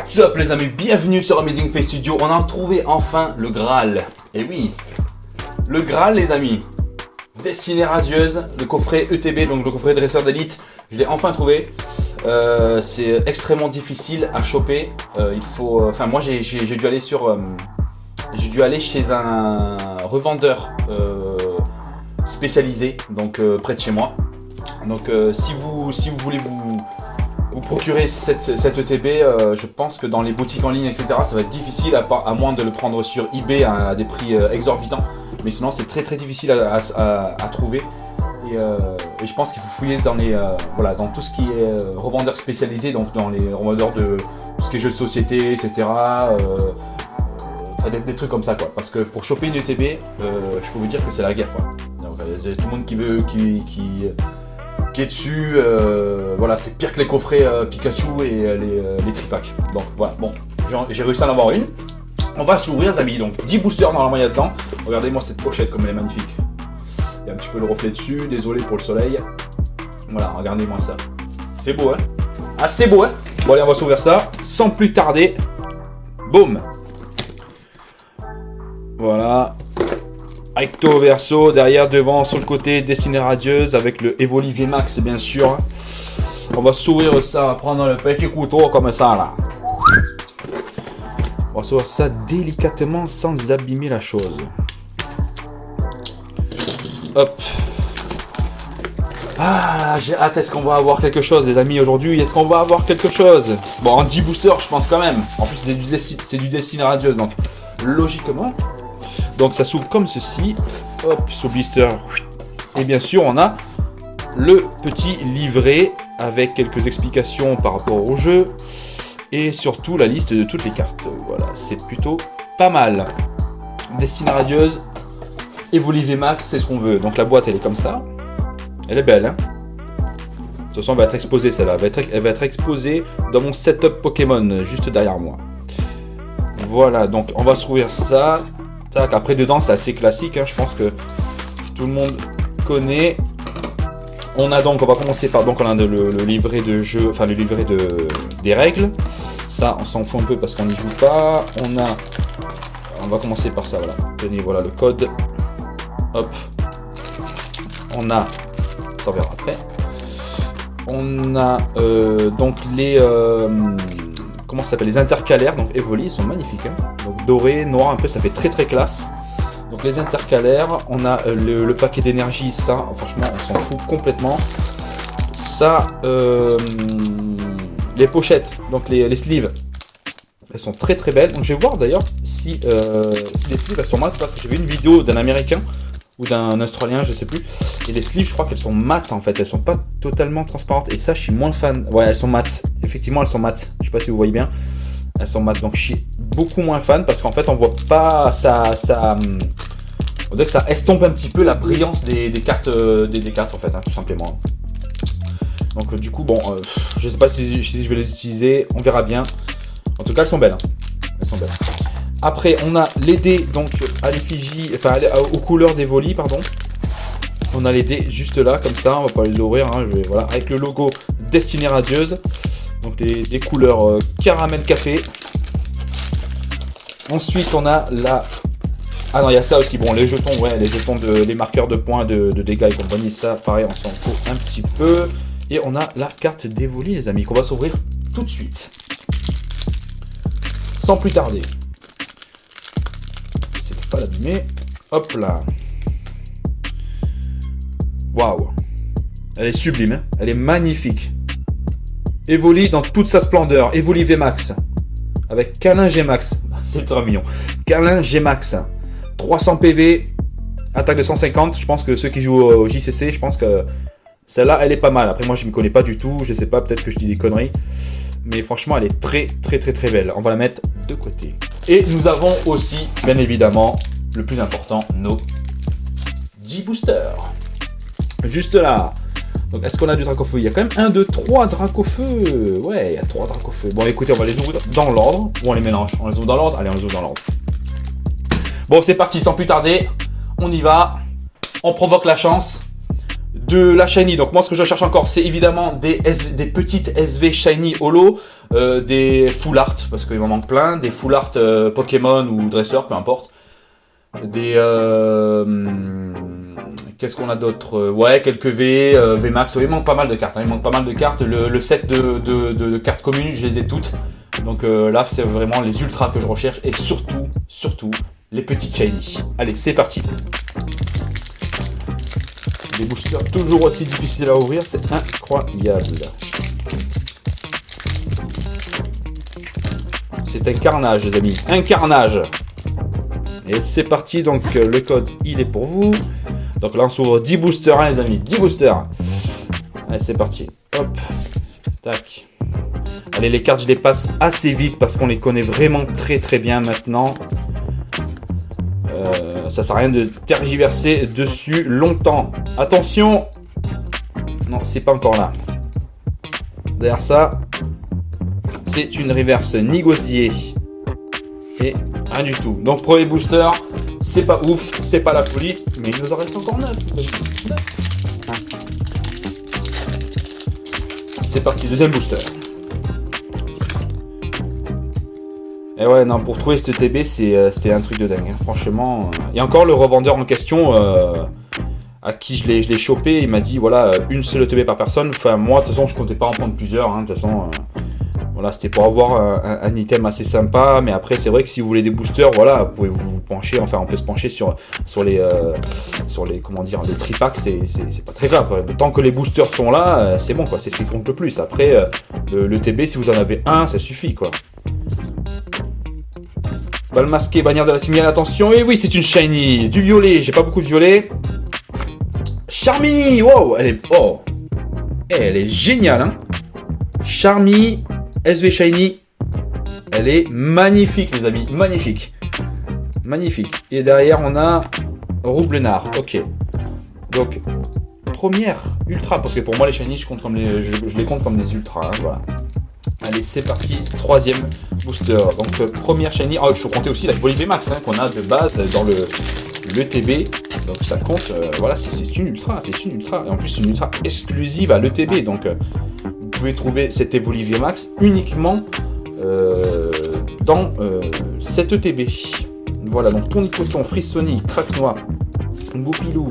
What's up les amis, bienvenue sur Amazing Face Studio. On a trouvé enfin le Graal. Et oui, le Graal les amis. Destinée radieuse, le coffret ETB, donc le coffret dresseur d'élite. Je l'ai enfin trouvé. C'est extrêmement difficile à choper. Moi j'ai dû aller chez un revendeur spécialisé, donc près de chez moi. Donc si vous voulez vous procurer cette ETB, je pense que dans les boutiques en ligne, etc., ça va être difficile à moins de le prendre sur eBay à des prix exorbitants. Mais sinon, c'est très difficile à trouver. Et je pense qu'il faut fouiller dans tout ce qui est revendeurs spécialisés, donc dans les revendeurs de tout ce qui est jeux de société, etc. Des trucs comme ça, quoi. Parce que pour choper une ETB, je peux vous dire que c'est la guerre, quoi. Donc, tout le monde qui est dessus, c'est pire que les coffrets Pikachu et les tripacks. Donc voilà, bon, j'ai réussi à en avoir une. On va s'ouvrir les amis, donc 10 boosters normalement il y a dedans. Regardez-moi cette pochette comme elle est magnifique. Il y a un petit peu le reflet dessus, désolé pour le soleil. Voilà, regardez-moi ça. C'est beau hein. Ah c'est beau hein. Bon allez on va s'ouvrir ça, sans plus tarder. Boum. Voilà. Recto verso, derrière, devant, sur le côté, destinée radieuse avec le Evoli VMAX bien sûr. On va s'ouvrir ça, prendre le petit couteau comme ça là. On va s'ouvrir ça délicatement sans abîmer la chose. Hop. Ah, j'ai hâte, est-ce qu'on va avoir quelque chose les amis aujourd'hui? Est-ce qu'on va avoir quelque chose? Bon, en 10 boosters je pense quand même. En plus c'est du destinée radieuse donc logiquement. Donc ça s'ouvre comme ceci, hop, sur blister. Et bien sûr, on a le petit livret avec quelques explications par rapport au jeu et surtout la liste de toutes les cartes. Voilà, c'est plutôt pas mal. Destinée radieuse, Evoli VMAX, c'est ce qu'on veut. Donc la boîte, elle est comme ça. Elle est belle, hein. De toute façon, elle va être exposée celle-là. Elle va être exposée dans mon setup Pokémon, juste derrière moi. Voilà, donc on va s'ouvrir ça. Tac, après dedans c'est assez classique, hein, je pense que tout le monde connaît. On va commencer par on a le livret de jeu, enfin le livret des règles. Ça on s'en fout un peu parce qu'on n'y joue pas. On va commencer par ça, voilà. Tenez, voilà le code. Hop. On verra après. On a donc les comment ça s'appelle, les intercalaires, donc Evoli, ils sont magnifiques, hein. Donc doré, noir un peu, ça fait très classe. Donc les intercalaires, on a le paquet d'énergie, ça, franchement, on s'en fout complètement. Ça, les pochettes, donc les sleeves, elles sont très belles. Donc je vais voir d'ailleurs si les sleeves elles sont mates, parce que j'ai vu une vidéo d'un américain ou d'un australien, je sais plus. Et les sleeves, je crois qu'elles sont mates en fait, elles sont pas totalement transparentes. Et ça, je suis moins fan. Ouais, elles sont mates. Effectivement, elles sont mates. Je sais pas si vous voyez bien. Elles sont mates. Donc, je suis beaucoup moins fan parce qu'en fait, on voit pas ça. On dirait que ça estompe un petit peu la brillance des cartes, des cartes en fait, hein, tout simplement. Donc, du coup, bon, je sais pas si je vais les utiliser. On verra bien. En tout cas, elles sont belles. Hein. Elles sont belles. Après, on a les dés donc à l'effigie, enfin aux couleurs d'Evoli, pardon. On a les dés juste là, comme ça, on va pas les ouvrir, hein, voilà, avec le logo destinée radieuse. Donc des couleurs caramel café. Ensuite, on a la... Ah non, il y a ça aussi, bon, les jetons, ouais, les marqueurs de points de dégâts et compagnie, ça, pareil, on s'en fout un petit peu. Et on a la carte d'Evoli, les amis, qu'on va s'ouvrir tout de suite. Sans plus tarder. Pas l'abîmer. Hop là. Waouh. Elle est sublime. Hein, elle est magnifique. Evoli dans toute sa splendeur. Evoli VMAX. Avec Câlin Gmax. C'est ultra mignon. Câlin Gmax. 300 PV. Attaque de 150. Je pense que ceux qui jouent au JCC, je pense que celle-là, elle est pas mal. Après, moi, je ne me connais pas du tout. Je sais pas, peut-être que je dis des conneries. Mais franchement, elle est très belle. On va la mettre de côté. Et nous avons aussi, bien évidemment, le plus important, nos 10 boosters. Juste là. Donc, est-ce qu'on a du Dracofeu? Il y a quand même 1, 2, 3 Dracofeu. Ouais, il y a 3 Dracofeu. Bon, écoutez, on va les ouvrir dans l'ordre. Ou on les mélange. On les ouvre dans l'ordre? Allez, on les ouvre dans l'ordre. Bon, c'est parti, sans plus tarder. On y va. On provoque la chance. de la shiny. Donc moi ce que je cherche encore c'est évidemment des petites SV shiny holo, des full art parce qu'il m'en manque plein, des full art Pokémon ou dresseur, peu importe. Des qu'est-ce qu'on a d'autre, ouais, quelques VMAX, il manque pas mal de cartes, hein. Il manque pas mal de cartes, le set de cartes communes je les ai toutes. Donc là c'est vraiment les ultras que je recherche et surtout les petites shiny. Allez c'est parti. Des boosters toujours aussi difficiles à ouvrir, c'est incroyable. C'est un carnage les amis, un carnage. Et c'est parti, donc le code il est pour vous. Donc là on s'ouvre 10 boosters hein, les amis, 10 boosters. Allez c'est parti, hop, tac. Allez les cartes je les passe assez vite parce qu'on les connaît vraiment très bien maintenant. Ça sert à rien de tergiverser dessus longtemps. Attention. Non, c'est pas encore là. Derrière ça, c'est une reverse négociée. Et rien du tout. Donc premier booster, c'est pas ouf, c'est pas la folie, mais il nous en reste encore 9. C'est parti, deuxième booster. Et ouais, non, pour trouver ce TB, c'était un truc de dingue. Hein. Franchement, et encore le revendeur en question, à qui je l'ai chopé, il m'a dit voilà, une seule TB par personne. Enfin, moi, de toute façon, je comptais pas en prendre plusieurs. Hein. De toute façon, voilà, c'était pour avoir un item assez sympa. Mais après, c'est vrai que si vous voulez des boosters, voilà, vous pouvez vous pencher. Enfin, on peut se pencher sur les comment dire, les tripacks. C'est pas très grave. Tant que les boosters sont là, c'est bon, quoi. C'est ce qui compte le plus. Après, le TB, si vous en avez un, ça suffit, quoi. Balle masquée, bannière de la Timienne, attention, et oui, c'est une shiny, du violet, j'ai pas beaucoup de violet. Charmy, wow, elle est géniale, hein. Charmy, SV shiny, elle est magnifique, les amis, magnifique. Magnifique. Et derrière, on a Roublenard, ok. Donc, première ultra, parce que pour moi, les shiny, je les compte comme des ultras, hein, voilà. Allez, c'est parti, troisième booster. Donc, première shiny. Oh, il faut compter aussi la Volibear Max hein, qu'on a de base dans le TB. Donc, ça compte. Voilà, c'est une ultra. C'est une ultra. Et en plus, c'est une ultra exclusive à l'ETB. Donc, vous pouvez trouver cette Volibear Max uniquement dans cette ETB. Voilà, donc Tournicoton, Frissoni, Craquenois, Goupilou.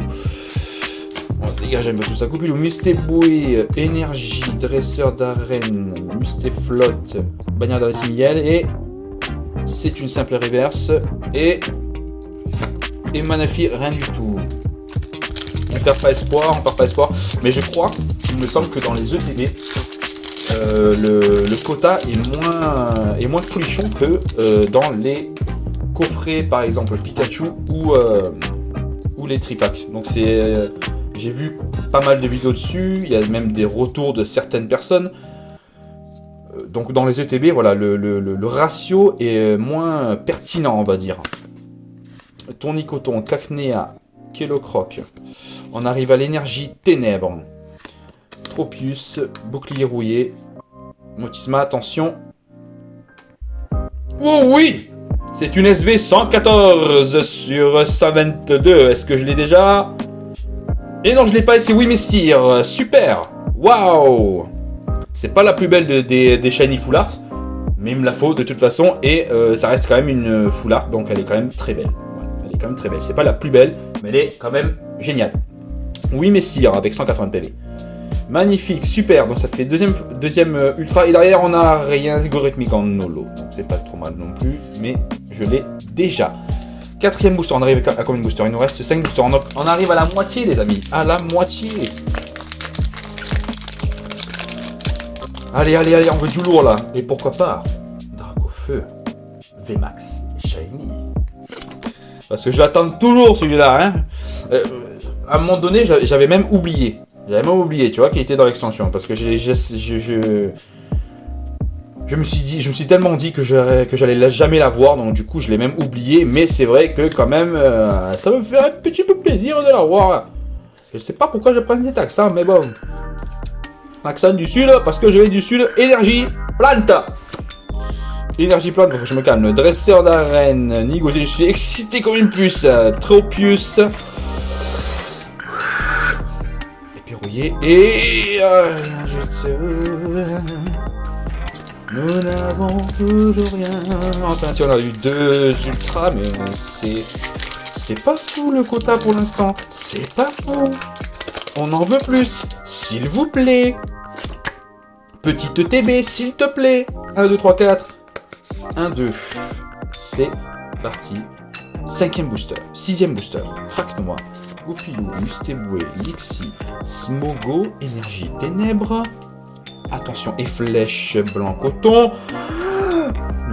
On dégage un peu tout ça. Goupilou, Mustéboué, Énergie, Dresseur d'arène, Mustéflotte, Bannière d'Arrêt-Miel et c'est une simple reverse et Manafi, rien du tout. On perd pas espoir, mais je crois, il me semble que dans les ETB, le quota est moins folichon que dans les coffrets, par exemple Pikachu ou les tripacks. Donc j'ai vu pas mal de vidéos dessus, il y a même des retours de certaines personnes. Donc dans les ETB, voilà, le ratio est moins pertinent, on va dire. Tournicoton, Cacnea, Kellocroc. On arrive à l'énergie Ténèbres. Tropius, Bouclier rouillé. Motisma, attention. Oh oui! C'est une SV 114 sur 122. Est-ce que je l'ai déjà? Et non, je l'ai pas, et c'est oui messire. Super. Waouh. C'est pas la plus belle des shiny full art, mais il me la faut de toute façon, et ça reste quand même une full art, donc elle est quand même très belle. Voilà, elle est quand même très belle. C'est pas la plus belle, mais elle est quand même géniale. Oui messire avec 180 PV. Magnifique, super. Donc ça fait deuxième ultra, et derrière on a rien algorithmique en holo, donc c'est pas trop mal non plus, mais je l'ai déjà. Quatrième booster, on arrive à combien de boosters? Il nous reste 5 boosters, on arrive à la moitié les amis, à la moitié. Allez, on veut du lourd là, et pourquoi pas Dracofeu, VMAX, Shiny. Parce que je l'attends toujours celui-là, hein. À un moment donné, j'avais même oublié, tu vois, qu'il était dans l'extension, parce que je me suis tellement dit que j'allais jamais la voir, donc du coup je l'ai même oublié, mais c'est vrai que quand même ça me fait un petit peu plaisir de la voir. Je sais pas pourquoi je prends cet accent, mais bon. Accent du sud, parce que je vais du sud, énergie plante. Énergie plante, faut que je me calme. Dresseur d'arène, Nigosé, je suis excité comme une puce. Tropius. Et puis envoyer et nous n'avons toujours rien. Enfin, si on a eu 2 ultras, mais c'est pas fou le quota pour l'instant. C'est pas fou. On en veut plus, s'il vous plaît. Petite TB, s'il te plaît. 1, 2, 3, 4. 1, 2. C'est parti. 5e booster. 6e booster. Craque-noix. Goupilou, Mustéboué, Lixi, Smogo, Énergie Ténèbres. Attention, et flèche blanc coton.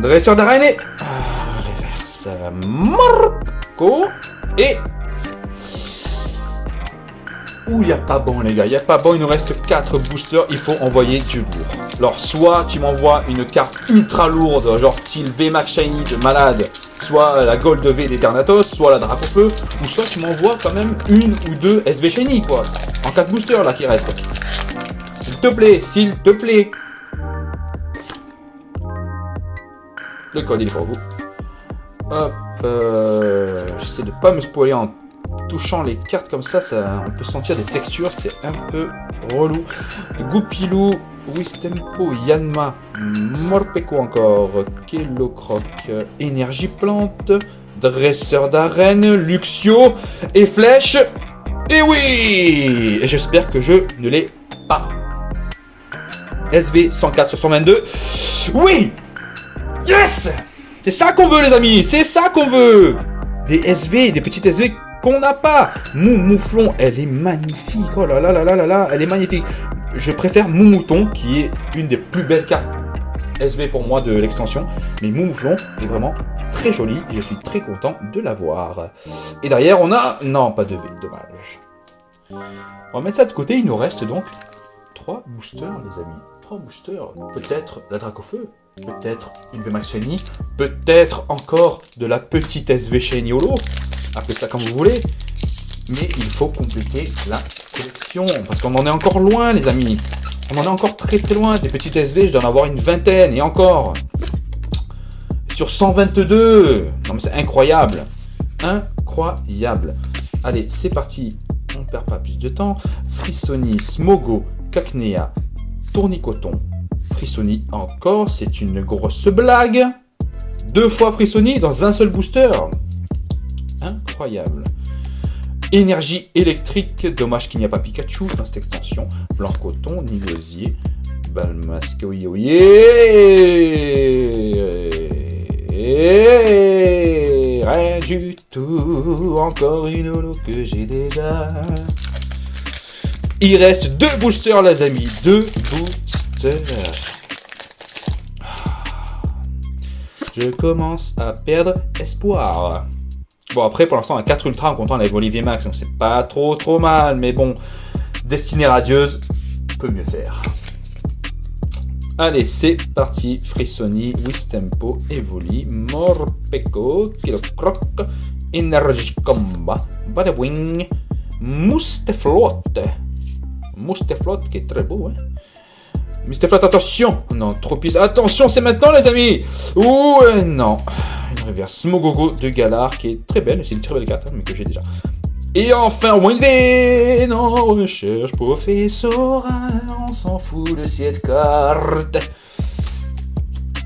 Dresseur d'araignée. Reverse Marco. Et... Ouh, il n'y a pas bon les gars, il n'y a pas bon, il nous reste 4 boosters, il faut envoyer du lourd. Alors soit tu m'envoies une carte ultra lourde, genre style VMAX Shiny de malade, soit la Gold V d'Eternatos, soit la Dracofeu, ou soit tu m'envoies quand même 1 ou 2 SV Shiny quoi. En 4 boosters là qui restent. S'il te plaît, s'il te plaît. Le code il est pour vous. Hop, j'essaie de pas me spoiler en touchant les cartes comme ça, on peut sentir des textures, c'est un peu relou. Goupilou, Wistempo, Yanma, Morpeko encore, Kellocroc, Énergie Plante, Dresseur d'Arène, Luxio et Flèche. Et oui! Et j'espère que je ne l'ai pas. SV 104 sur 122. Oui! Yes! C'est ça qu'on veut les amis, c'est ça qu'on veut! Des SV, des petites SV qu'on n'a pas. Mouflon, elle est magnifique. Oh là là là là là là, elle est magnifique. Je préfère Moumouton, qui est une des plus belles cartes SV pour moi de l'extension. Mais Mouflon est vraiment très jolie et je suis très content de l'avoir. Et derrière, on a... Non, pas de V, dommage. On va mettre ça de côté. Il nous reste donc 3 boosters, les amis. 3 boosters. Peut-être la Dracofeu. Peut-être une VMAX Shiny. Peut-être encore de la petite SV Shiny Holo. Appelez ça comme vous voulez. Mais il faut compléter la collection. Parce qu'on en est encore loin, les amis. On en est encore très très loin. Des petites SV, je dois en avoir une vingtaine. Et encore. Sur 122. Non mais c'est incroyable. Incroyable. Allez, c'est parti. On ne perd pas plus de temps. Frissoni, Smogo, Cacnea, Tournicoton. Frissoni encore. C'est une grosse blague. 2 fois Frissoni dans un seul booster. Incroyable. Énergie électrique, dommage qu'il n'y a pas Pikachu dans cette extension. Blanc coton, Nigosier, Balmasque, rien du tout. Encore une holo que j'ai déjà. Il reste 2 boosters les amis, 2 boosters. Je commence à perdre espoir. Bon après pour l'instant on a 4 ultras en comptant avec Olivier Max, donc c'est pas trop mal, mais bon, Destinée radieuse peut mieux faire. Allez c'est parti, Frissoni, Wistempo, Evoli, Morpeko, Kellocroc, Énergie Combat, Badawing, Mousteflot qui est très beau hein. Mousteflot attention, non trop pisse, attention c'est maintenant les amis. Ouh non. Une rivière Smogogo de Galar qui est très belle, c'est une très belle carte, mais que j'ai déjà. Et enfin, au moins une V, non, recherche professeur, on s'en fout de cette carte.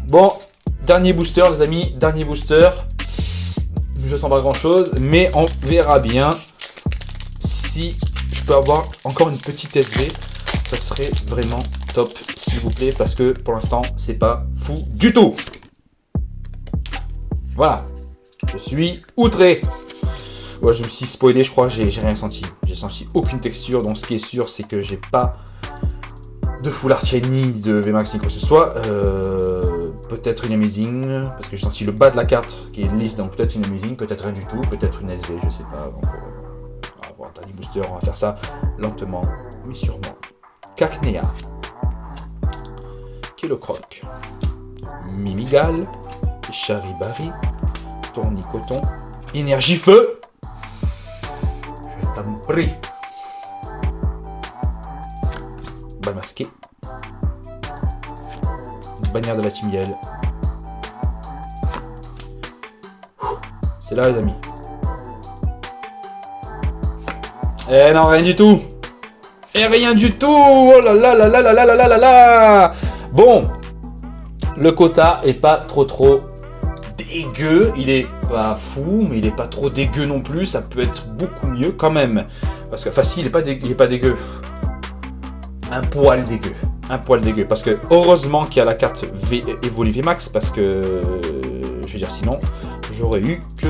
Bon, dernier booster, les amis, dernier booster. Je sens pas grand chose, mais on verra bien si je peux avoir encore une petite SV. Ça serait vraiment top, s'il vous plaît, parce que pour l'instant, c'est pas fou du tout. Voilà, je suis outré. Ouais, je me suis spoilé, je crois, j'ai rien senti. J'ai senti aucune texture, donc ce qui est sûr, c'est que j'ai pas de Full Art Shiny, de VMAX ni quoi que ce soit. Peut-être une Amazing, parce que j'ai senti le bas de la carte qui est lisse, donc peut-être une Amazing, peut-être rien du tout, peut-être une SV, je sais pas. Donc, on va voir Tiny Booster, on va faire ça lentement, mais sûrement. Cacnea, Kellocroc, Mimigal, Charibari, Tournicoton, Énergie Feu. Je t'en prie. Balle masquée. Bannière de la Timiel. C'est là les amis. Eh non, rien du tout. Et rien du tout. Oh là là là là là là là là là là. Bon, le quota est pas trop dégueu. Il est pas fou, mais il est pas trop dégueu non plus. Ça peut être beaucoup mieux quand même. Parce que, enfin, si, il est pas dégueu. Un poil dégueu. Un poil dégueu. Parce que heureusement qu'il y a la carte Evoli VMAX. Parce que, je veux dire, sinon, j'aurais eu que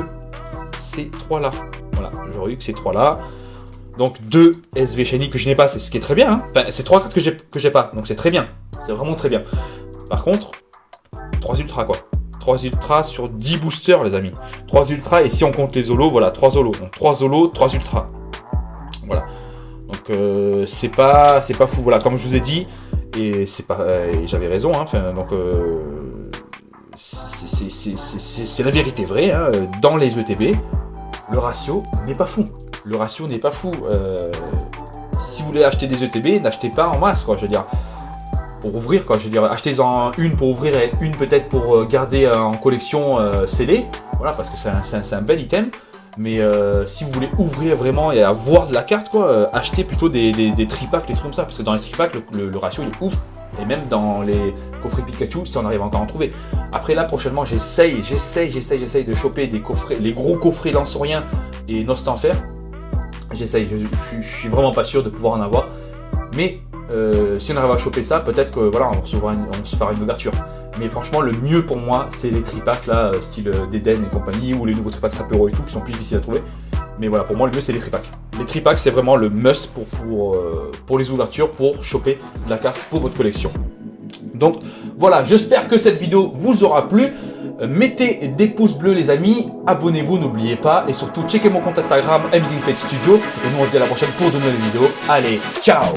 ces trois-là. Voilà, j'aurais eu que ces trois-là. Donc 2 SV Shiny que je n'ai pas, c'est ce qui est très bien. Hein. Enfin, c'est 3 cartes que j'ai pas. Donc c'est très bien. C'est vraiment très bien. Par contre, 3 ultras quoi. 3 ultras sur 10 boosters les amis. 3 ultras et si on compte les Zolos, voilà, 3 Zolos. Donc 3 Zolos, 3 ultras. Voilà. Donc c'est pas fou. Voilà, comme je vous ai dit, et c'est pas, et j'avais raison. Hein, donc c'est la vérité vraie. Hein, dans les ETB, le ratio n'est pas fou. Le ratio n'est pas fou. Si vous voulez acheter des ETB, n'achetez pas en masse, quoi. Je veux dire, pour ouvrir, quoi. Je veux dire, achetez-en une pour ouvrir et une peut-être pour garder en collection scellée. Voilà, parce que c'est un bel item. Mais si vous voulez ouvrir vraiment et avoir de la carte, quoi, achetez plutôt des tripacks, des trucs comme ça. Parce que dans les tripacks, le ratio il est ouf. Et même dans les coffrets Pikachu, si on arrive encore à en trouver. Après là, prochainement, j'essaye de choper des coffrets, les gros coffrets Lance-Rien et Nostanfer. J'essaye, je suis vraiment pas sûr de pouvoir en avoir. Mais si on arrive à choper ça, peut-être que voilà, on se fera une ouverture. Mais franchement, le mieux pour moi, c'est les tripacks là, style d'Eden et compagnie, ou les nouveaux tripacks Sapero et tout, qui sont plus difficiles à trouver. Mais voilà, pour moi, le mieux, c'est les tripacks. Les tripacks, c'est vraiment le must pour les ouvertures, pour choper de la carte pour votre collection. Donc voilà, j'espère que cette vidéo vous aura plu. Mettez des pouces bleus les amis, abonnez-vous, n'oubliez pas. Et surtout, checkez mon compte Instagram, MZingFateStudio. Et nous on se dit à la prochaine pour de nouvelles vidéos. Allez, ciao!